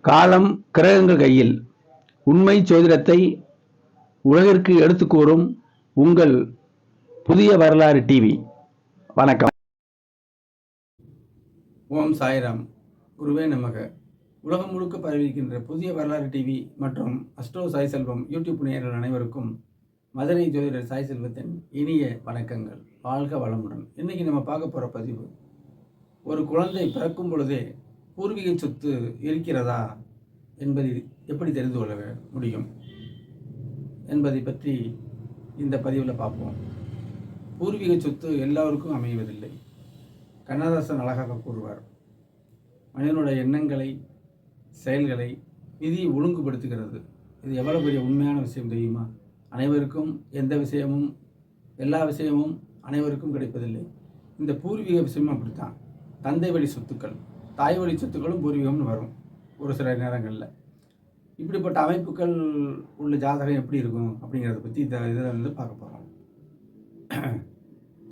காலம் கிரகங்கள் கையில். உண்மை ஜோதிடத்தை உலகிற்கு எடுத்துக் கூறும் உங்கள் புதிய வரலாறு டிவி. வணக்கம். ஓம் சாய்ராம். குருவே நமக. உலகம் முழுக்க பரவியிருக்கின்ற புதிய வரலாறு டிவி மற்றும் அஸ்ட்ரோ சாய் செல்வம் யூடியூப் நேயர்கள் அனைவருக்கும் மதுரை ஜோதிடர் சாய் செல்வத்தின் இனிய வணக்கங்கள். வாழ்க வளமுடன். இன்னைக்கு நம்ம பார்க்க போகிற பதிவு, ஒரு குழந்தை பிறக்கும் பொழுதே பூர்வீக சொத்து இருக்கிறதா என்பதை எப்படி தெரிந்து கொள்ள முடியும் என்பதை பற்றி இந்த பதிவில் பார்ப்போம். பூர்வீக சொத்து எல்லாருக்கும் அமைவதில்லை. கண்ணதாசன் அழகாக கூறுவார், மனிதனுடைய எண்ணங்களை, செயல்களை விதி ஒழுங்குபடுத்துகிறது. இது எவ்வளவு பெரிய உண்மையான விஷயம் தெரியுமா? அனைவருக்கும் எந்த விஷயமும், எல்லா விஷயமும் அனைவருக்கும் கிடைப்பதில்லை. இந்த பூர்வீக விஷயமும் அப்படித்தான். தந்தை வழி சொத்துக்கள், தாய் வழி சொத்துக்களும் பூர்வீகம்னு வரும் ஒரு சில நேரங்களில். இப்படிப்பட்ட அமைப்புகள் உள்ள ஜாதகம் எப்படி இருக்கும் அப்படிங்கிறத பற்றி இதில் வந்து பார்க்க போகிறோம்.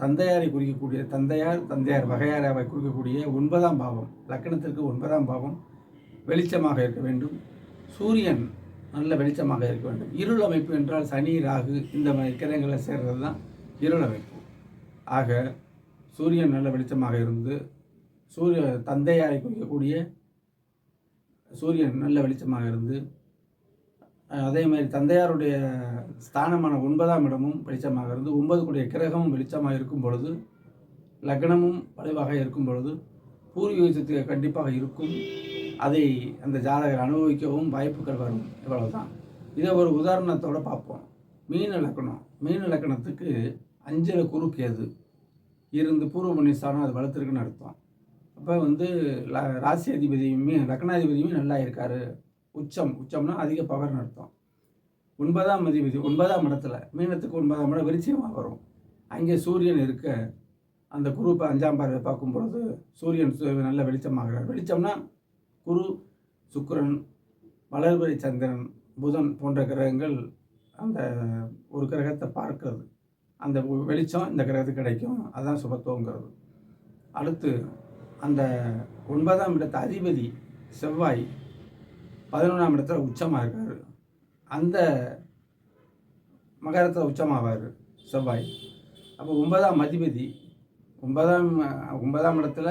தந்தையாரை குறிக்கக்கூடிய தந்தையார் வகையாரை குறிக்கக்கூடிய 9ஆம் பாவம், லக்கணத்திற்கு 9ஆம் பாவம் வெளிச்சமாக இருக்க வேண்டும். சூரியன் நல்ல வெளிச்சமாக இருக்க வேண்டும். இருள் அமைப்பு என்றால் சனி, ராகு இந்த மாதிரி கிரகங்களை சேர்றது தான் இருள் அமைப்பு. ஆக சூரியன் நல்ல வெளிச்சமாக இருந்து, தந்தையாரை குறிக்கக்கூடிய சூரியன் நல்ல வெளிச்சமாக இருந்து, அதே மாதிரி தந்தையாருடைய ஸ்தானமான 9ஆம் இடமும் வெளிச்சமாக இருந்து, 9 கூடிய கிரகமும் வெளிச்சமாக இருக்கும் பொழுது, லக்னமும் வலுவாக இருக்கும் பொழுது பூர்வீக சொத்து கண்டிப்பாக இருக்கும். அதை அந்த ஜாதகர் அனுபவிக்கவும் வாய்ப்புகள் வரும். இவ்வளவுதான். இதை ஒரு உதாரணத்தோடு பார்ப்போம். மீன லக்கணத்துக்கு 5ல் குரு கேது இருந்து பூர்வ புண்ணியஸ்தானம் அது வளர்த்துருக்குன்னு அர்த்தம். அப்போ வந்து ராசி அதிபதியுமே லக்னாதிபதியுமே நல்லா இருக்காரு. உச்சம்னா அதிக பவர்னு அர்த்தம். 9ஆம் அதிபதி 9ஆம் இடத்துல, மீனத்துக்கு 9ஆம் இடம் விருச்சிகமாக வரும். அங்கே சூரியன் இருக்க அந்த குரு 5ஆம் பார்வை பார்க்கும் பொழுது சூரியன் நல்ல வெளிச்சமாகிறார். வெளிச்சம்னா குரு, சுக்கிரன், வளர்பிறை சந்திரன், புதன் போன்ற கிரகங்கள் அந்த ஒரு கிரகத்தை பார்க்கிறது. அந்த வெளிச்சம் இந்த கிரகத்துக்கு கிடைக்கும். அதுதான் சுபத்துவங்கிறது. அடுத்து அந்த 9ஆம் இடத்து அதிபதி செவ்வாய் 11ஆம் இடத்துல உச்சமாக இருக்கார். அந்த மகரத்தில் உச்சமாவார் செவ்வாய். அப்போ 9ஆம் அதிபதி 9ஆம் இடத்துல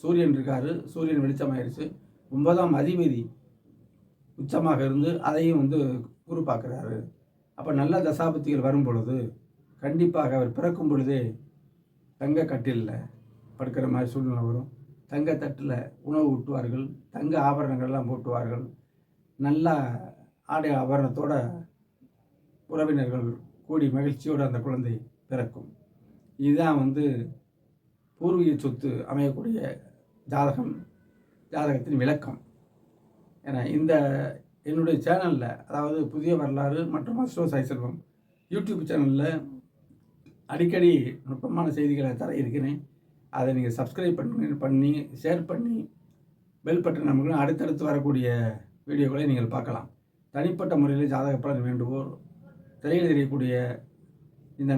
சூரியன் இருக்கார். சூரியன் வெளிச்சமாயிருச்சு. 9ஆம் அதிபதி உச்சமாக இருந்து அதையும் வந்து குரு பார்க்குறாரு. அப்போ நல்ல தசாபத்திகள் வரும் பொழுது கண்டிப்பாக அவர் பிறக்கும் பொழுதே தங்க கட்டிலில் படுக்கிற மாதிரி சூழ்நிலை வரும். தங்க தட்டில் உணவு ஊட்டுவார்கள். தங்க ஆபரணங்கள்லாம் போட்டுவார்கள். நல்லா ஆடை ஆபரணத்தோட உறவினர்கள் கூடி மகிழ்ச்சியோடு அந்த குழந்தை பிறக்கும். இதுதான் வந்து பூர்வீக சொத்து அமையக்கூடிய ஜாதகத்தின் விளக்கம். ஏன்னா இந்த என்னுடைய சேனலில், அதாவது புதிய வரலாறு மற்றும் அஸ்ட்ரோ சாய் செல்வம் யூடியூப் சேனலில் அடிக்கடி நுட்பமான செய்திகளை தர இருக்கிறேன். அதை நீங்கள் சப்ஸ்கிரைப் பண்ணி ஷேர் பண்ணி பெல் பட்டன் நமக்கு அடுத்தடுத்து வரக்கூடிய வீடியோக்களை நீங்கள் பார்க்கலாம். தனிப்பட்ட முறையில் ஜாதக பலன் வேண்டுவோர் திரையில் தெரியக்கூடிய இந்த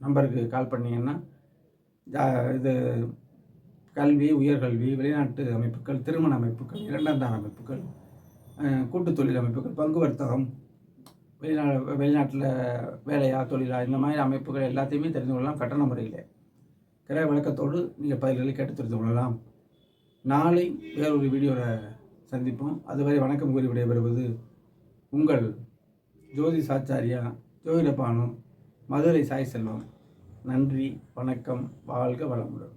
நம்பருக்கு கால் பண்ணிங்கன்னா இது கல்வி, உயர்கல்வி, வெளிநாட்டு அமைப்புகள், திருமண அமைப்புகள், 2ஆம் தான அமைப்புகள், கூட்டு தொழில் அமைப்புகள், பங்கு வர்த்தகம், வெளிநாட்டில் வேலையா தொழிலா இந்த மாதிரி அமைப்புகள் எல்லாத்தையுமே தெரிந்து கொள்ளலாம். கட்டண முறையில் கிரக விளக்கத்தோடு நீங்கள் பதில்களை கேட்டு தெரிந்து கொள்ளலாம். நாளை வேறொரு வீடியோவில் சந்திப்போம். அதுவரை வணக்கம் கூறி விடைபெறுவது உங்கள் ஜோதி சாச்சாரியா ஜோதிடபானு, மதுரை சாய் செல்வம். நன்றி, வணக்கம், வாழ்க வளமுடன்.